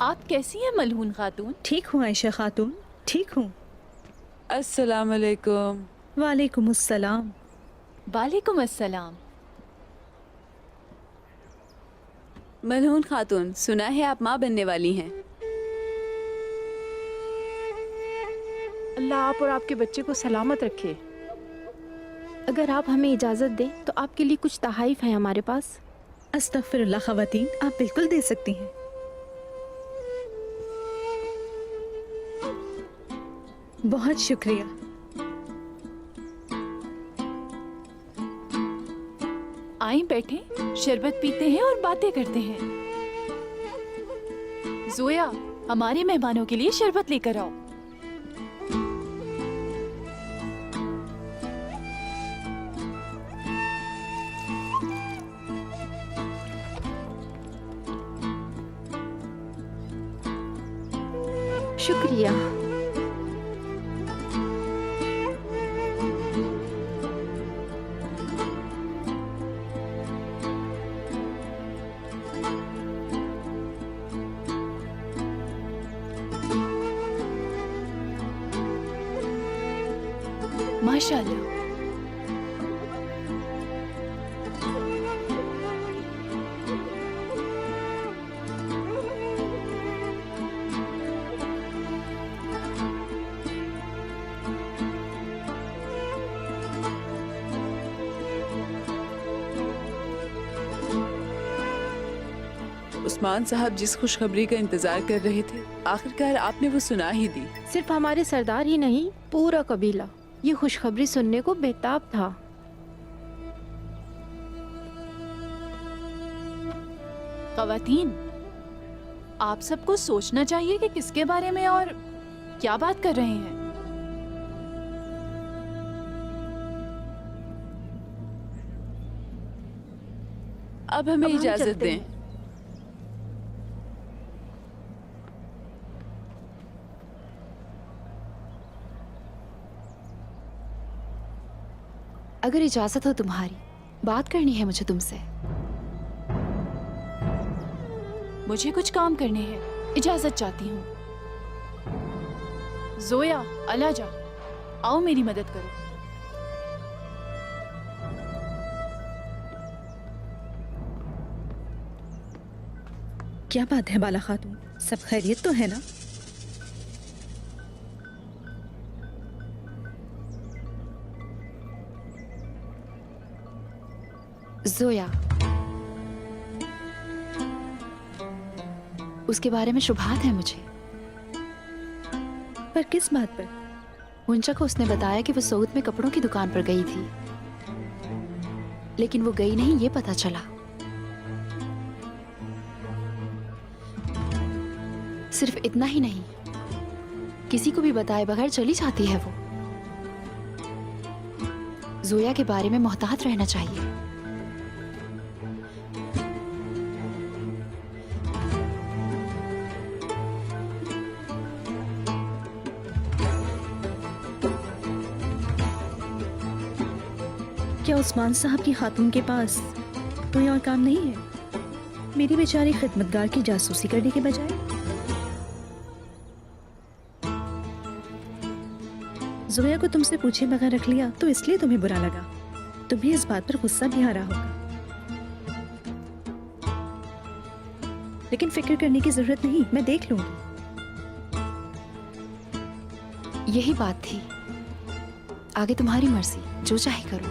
आप कैसी हैं मलहून खातून? ठीक हूँ आयशा खातून, ठीक हूँ। अस्सलाम वालेकुम। वालेकुम अस्सलाम। वालेकुम अस्सलाम। मलहून खातून, सुना है आप माँ बनने वाली हैं। अल्लाह आप और आपके बच्चे को सलामत रखे। अगर आप हमें इजाज़त दें तो आपके लिए कुछ तहाइफ है हमारे पास। अस्तगफिरुल्लाह ख़वातीन, आप बिल्कुल दे सकती हैं। बहुत शुक्रिया। आइए बैठे, शरबत पीते हैं और बातें करते हैं। जोया, हमारे मेहमानों के लिए शरबत लेकर आओ। शुक्रिया। माशाल्लाह। उस्मान साहब जिस खुशखबरी का इंतजार कर रहे थे, आखिरकार आपने वो सुना ही दी। सिर्फ हमारे सरदार ही नहीं, पूरा कबीला ये खुशखबरी सुनने को बेताब था। ख़वातीन, आप सबको सोचना चाहिए कि किसके बारे में और क्या बात कर रहे हैं। अब हमें अब हम इजाजत चलते दें। हैं। अगर इजाजत हो तुम्हारी, बात करनी है मुझे तुमसे। मुझे कुछ काम करने हैं, इजाजत चाहती हूँ। जोया, अलाजा, आओ मेरी मदद करो। क्या बात है बाला खातून, सब खैरियत तो है ना? जोया, उसके बारे में शुभात है मुझे। पर किस बात पर? मुंशा को उसने बताया कि वो सऊद में कपड़ों की दुकान पर गई थी, लेकिन वो गई नहीं, ये पता चला। सिर्फ इतना ही नहीं, किसी को भी बताए बगैर चली जाती है वो। जोया के बारे में मोहतात रहना चाहिए। क्या उस्मान साहब की खातून के पास कोई और काम नहीं है मेरी बेचारी खिदमतगार की जासूसी करने के बजाय? जोया को तुमसे पूछे बगैर रख लिया तो इसलिए तुम्हें बुरा लगा। तुम्हें इस बात पर गुस्सा भी आ रहा होगा, लेकिन फिक्र करने की जरूरत नहीं, मैं देख लूंगी। यही बात थी, आगे तुम्हारी मर्जी, जो चाहे करो।